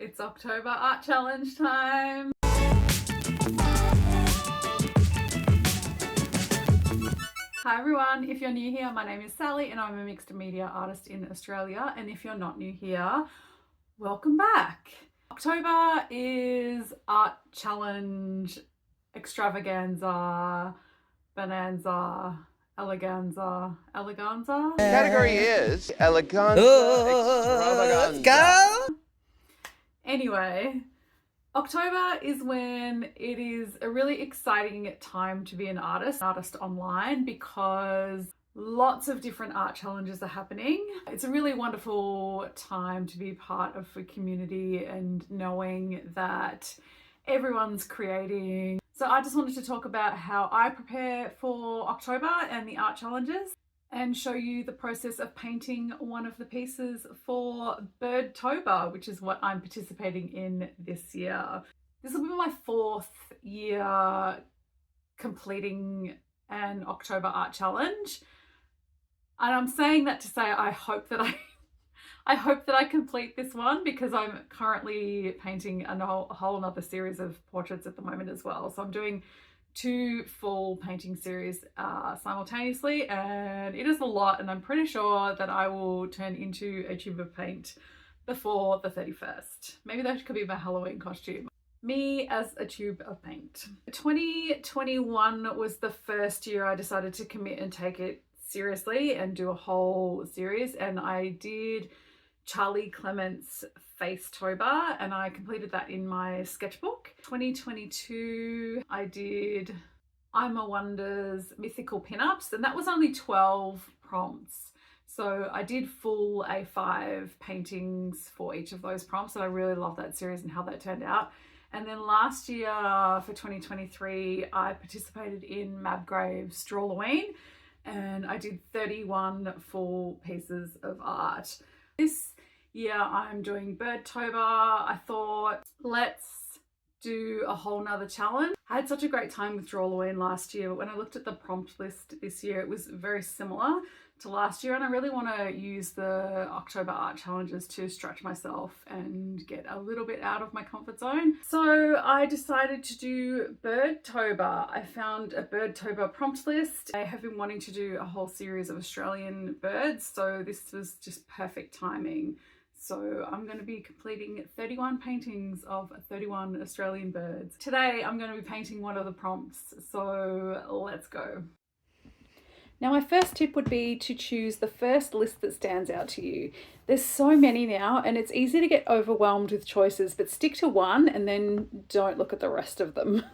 It's October Art Challenge time. Hi everyone, if you're new here, my name is Sally and I'm a mixed media artist in Australia. And if you're not new here, welcome back. October is Art Challenge Extravaganza, Bonanza, Eleganza. Category is Eleganza Extravaganza. Anyway, October is when it is a really exciting time to be an artist online, because lots of different art challenges are happening. It's a really wonderful time to be part of a community and knowing that everyone's creating. So I just wanted to talk about how I prepare for October and the art challenges, and show you the process of painting one of the pieces for BIRDTOBER, which is what I'm participating in this year. This will be my 4th year completing an October art challenge. And I'm saying that to say I hope that I complete this one, because I'm currently painting a whole other series of portraits at the moment as well. So I'm doing 2 full painting series simultaneously, and it is a lot, and I'm pretty sure that I will turn into a tube of paint before the 31st. Maybe that could be my Halloween costume. Me as a tube of paint. 2021 was the first year I decided to commit and take it seriously and do a whole series, and I did Charlie Clement's Face-tober, and I completed that in my sketchbook. 2022 I did I'm a Wonder's Mythical Pinups, and that was only 12 prompts. So I did full A5 paintings for each of those prompts, and I really love that series and how that turned out. And then last year for 2023 I participated in Mabgrave's Drawlloween, and I did 31 full pieces of art. This year I'm doing BIRDTOBER. I thought, let's do a whole nother challenge. I had such a great time with Drawlloween last year, but when I looked at the prompt list this year, it was very similar to last year, and I really want to use the October art challenges to stretch myself and get a little bit out of my comfort zone. So I decided to do BIRDTOBER. I found a BIRDTOBER prompt list. I have been wanting to do a whole series of Australian birds, so this was just perfect timing. So I'm going to be completing 31 paintings of 31 Australian birds. Today I'm going to be painting one of the prompts, so let's go. Now my first tip would be to choose the first list that stands out to you. There's so many now, and it's easy to get overwhelmed with choices, but stick to one and then don't look at the rest of them.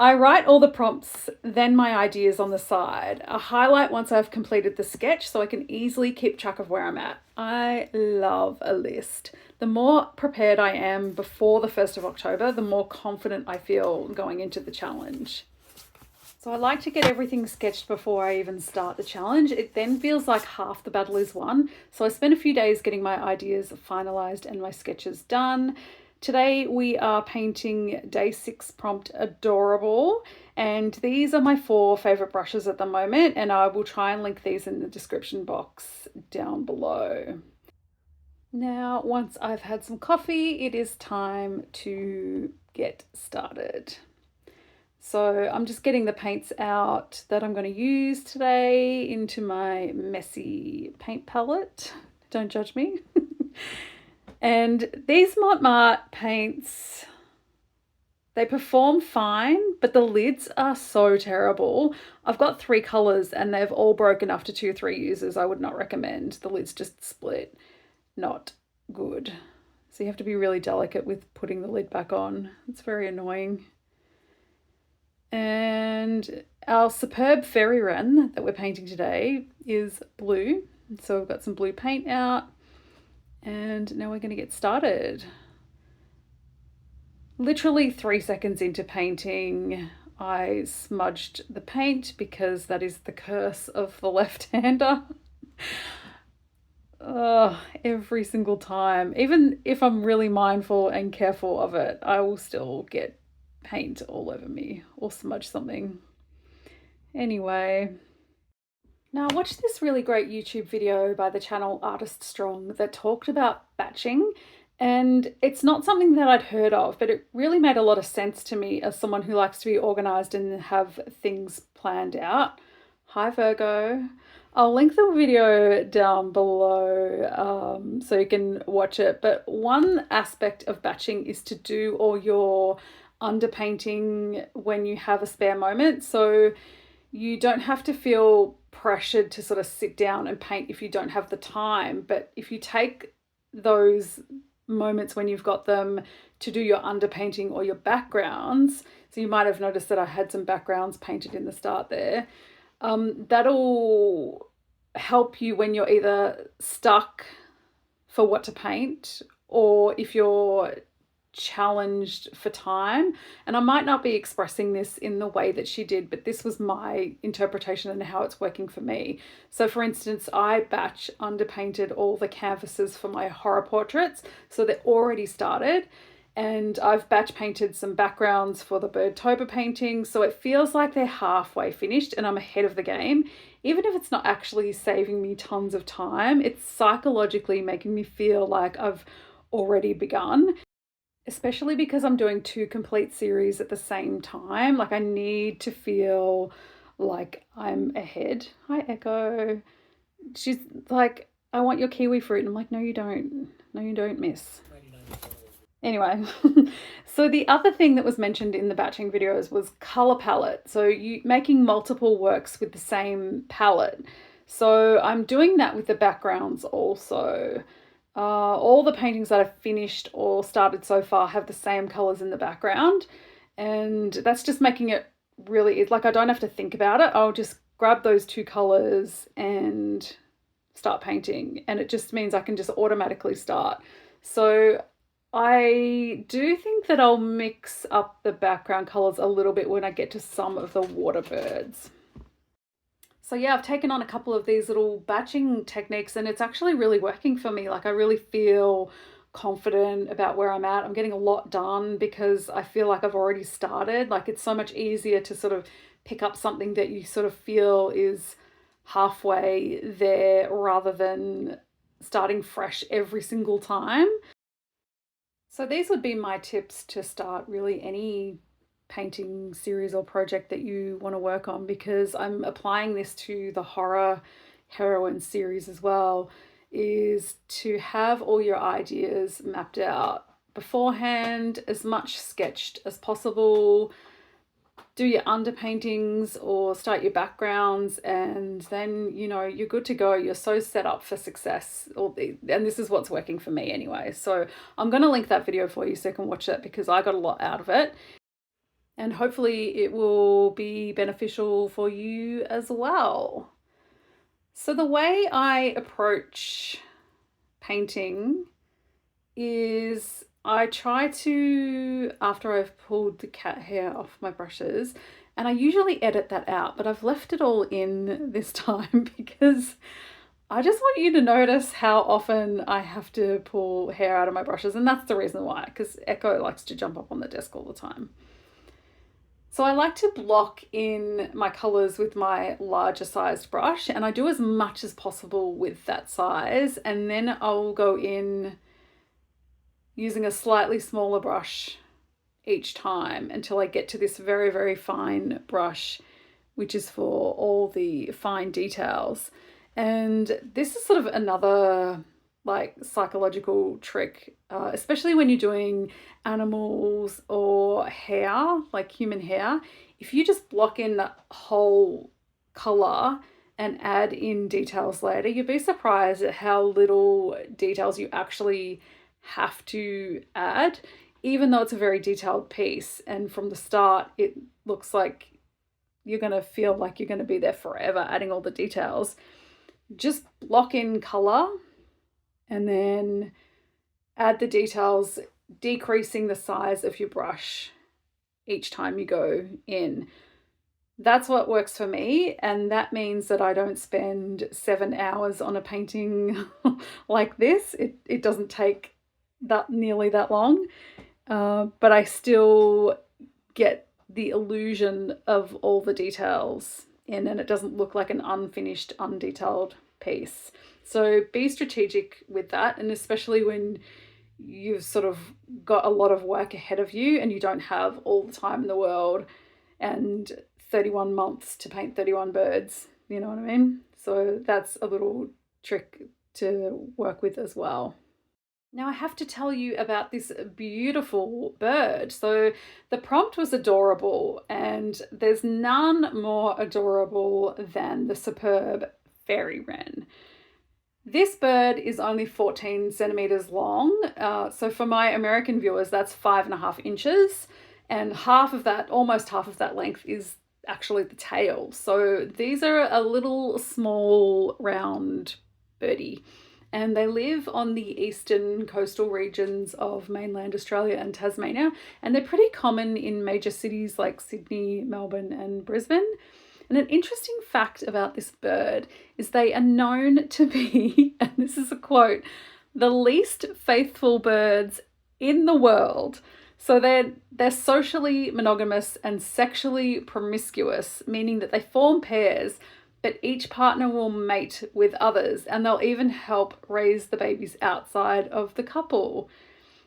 I write all the prompts, then my ideas on the side. I highlight once I've completed the sketch so I can easily keep track of where I'm at. I love a list. The more prepared I am before the 1st of October, the more confident I feel going into the challenge. So I like to get everything sketched before I even start the challenge. It then feels like half the battle is won. So I spent a few days getting my ideas finalized and my sketches done. Today we are painting day 6 prompt Adorable, and these are my 4 favorite brushes at the moment, and I will try and link these in the description box down below. Now, once I've had some coffee, it is time to get started. So I'm just getting the paints out that I'm going to use today into my messy paint palette. Don't judge me. And these Montmartre paints, they perform fine, but the lids are so terrible. I've got 3 colours and they've all broken after 2 or 3 uses. I would not recommend. The lids just split. Not good. So you have to be really delicate with putting the lid back on. It's very annoying. And our superb fairy wren that we're painting today is blue. So we've got some blue paint out. And now we're going to get started. Literally 3 seconds into painting, I smudged the paint because that is the curse of the left-hander. Every single time, even if I'm really mindful and careful of it, I will still get paint all over me or smudge something. Anyway. Now I watched this really great YouTube video by the channel Artist Strong that talked about batching, And it's not something that I'd heard of, but it really made a lot of sense to me as someone who likes to be organized and have things planned out. Hi, Virgo. I'll link the video down below so you can watch it. But one aspect of batching is to do all your underpainting when you have a spare moment. So you don't have to feel pressured to sort of sit down and paint if you don't have the time. But if you take those moments when you've got them to do your underpainting or your backgrounds, so you might have noticed that I had some backgrounds painted in the start there, that'll help you when you're either stuck for what to paint or if you're challenged for time. And I might not be expressing this in the way that she did, but this was my interpretation and how it's working for me. So for instance, I batch underpainted all the canvases for my horror portraits, so they're already started, and I've batch painted some backgrounds for the BIRDTOBER painting, so it feels like they're halfway finished and I'm ahead of the game. Even if it's not actually saving me tons of time, it's psychologically making me feel like I've already begun, especially because I'm doing 2 complete series at the same time. Like, I need to feel like I'm ahead. Hi, Echo. She's like, I want your kiwi fruit. And I'm like, no, you don't. No, you don't, miss. Anyway, so the other thing that was mentioned in the batching videos was color palette. So you making multiple works with the same palette. So I'm doing that with the backgrounds also. All the paintings that I've finished or started so far have the same colors in the background, and that's just making it really, it's like I don't have to think about it. I'll just grab those 2 colors and start painting, and it just means I can just automatically start. So I do think that I'll mix up the background colors a little bit when I get to some of the water birds. So yeah, I've taken on a couple of these little batching techniques and it's actually really working for me. Like, I really feel confident about where I'm at. I'm getting a lot done because I feel like I've already started. Like, it's so much easier to sort of pick up something that you sort of feel is halfway there rather than starting fresh every single time. So these would be my tips to start really any painting series or project that you want to work on, because I'm applying this to the horror heroine series as well, is to have all your ideas mapped out beforehand, as much sketched as possible, do your underpaintings or start your backgrounds, and then, you know, you're good to go. You're so set up for success. And this is what's working for me anyway. So I'm going to link that video for you so you can watch it, because I got a lot out of it. And hopefully it will be beneficial for you as well. So the way I approach painting is I try to, after I've pulled the cat hair off my brushes, and I usually edit that out, but I've left it all in this time because I just want you to notice how often I have to pull hair out of my brushes. And that's the reason why, because Echo likes to jump up on the desk all the time. So I like to block in my colors with my larger sized brush, and I do as much as possible with that size, and then I'll go in using a slightly smaller brush each time until I get to this very, very fine brush, which is for all the fine details. And this is sort of another like psychological trick, especially when you're doing animals or hair, like human hair. If you just block in the whole color and add in details later, you'd be surprised at how little details you actually have to add, even though it's a very detailed piece. And from the start, it looks like you're going to feel like you're going to be there forever adding all the details. Just block in color and then add the details, decreasing the size of your brush each time you go in. That's what works for me, and that means that I don't spend 7 hours on a painting like this. It doesn't take that nearly that long, but I still get the illusion of all the details in, and it doesn't look like an unfinished, undetailed piece. So be strategic with that, and especially when you've sort of got a lot of work ahead of you and you don't have all the time in the world and 31 months to paint 31 birds, you know what I mean? So that's a little trick to work with as well. Now I have to tell you about this beautiful bird. So the prompt was adorable, and there's none more adorable than the superb fairy wren. This bird is only 14 centimeters long. So for my American viewers, that's 5.5 inches. And half of that, almost half of that length is actually the tail. So these are a little small round birdie. And they live on the eastern coastal regions of mainland Australia and Tasmania. And they're pretty common in major cities like Sydney, Melbourne, and Brisbane. And an interesting fact about this bird is they are known to be, and this is a quote, the least faithful birds in the world. So they're socially monogamous and sexually promiscuous, meaning that they form pairs, but each partner will mate with others, and they'll even help raise the babies outside of the couple.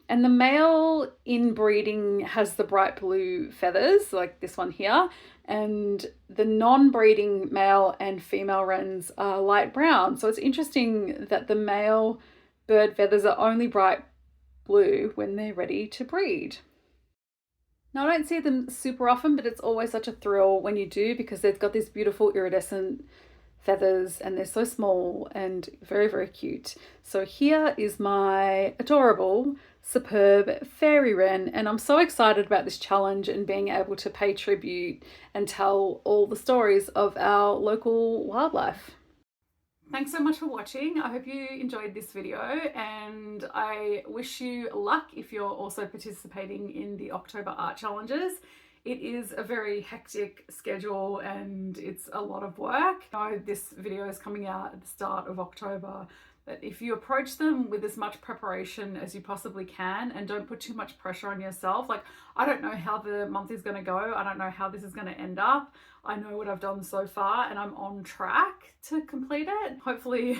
And the male inbreeding has the bright blue feathers, like this one here, and the non-breeding male and female wrens are light brown. So it's interesting that the male bird feathers are only bright blue when they're ready to breed. Now, I don't see them super often, but it's always such a thrill when you do, because they've got these beautiful iridescent feathers and they're so small and very, very cute. So here is my adorable, superb fairy wren, and I'm so excited about this challenge and being able to pay tribute and tell all the stories of our local wildlife. Thanks so much for watching. I hope you enjoyed this video, and I wish you luck if you're also participating in the October art challenges. It is a very hectic schedule and it's a lot of work. I know this video is coming out at the start of October, but if you approach them with as much preparation as you possibly can and don't put too much pressure on yourself, like, I don't know how the month is going to go. I don't know how this is going to end up. I know what I've done so far and I'm on track to complete it. Hopefully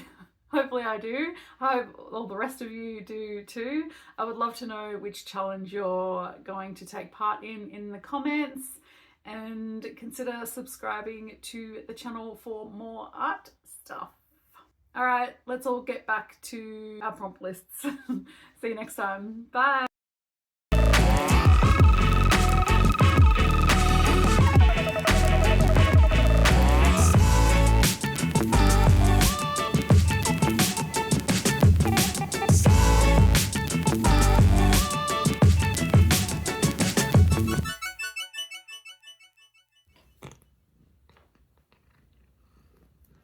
I do. I hope all the rest of you do too. I would love to know which challenge you're going to take part in the comments, and consider subscribing to the channel for more art stuff. All right, let's all get back to our prompt lists. See you next time. Bye.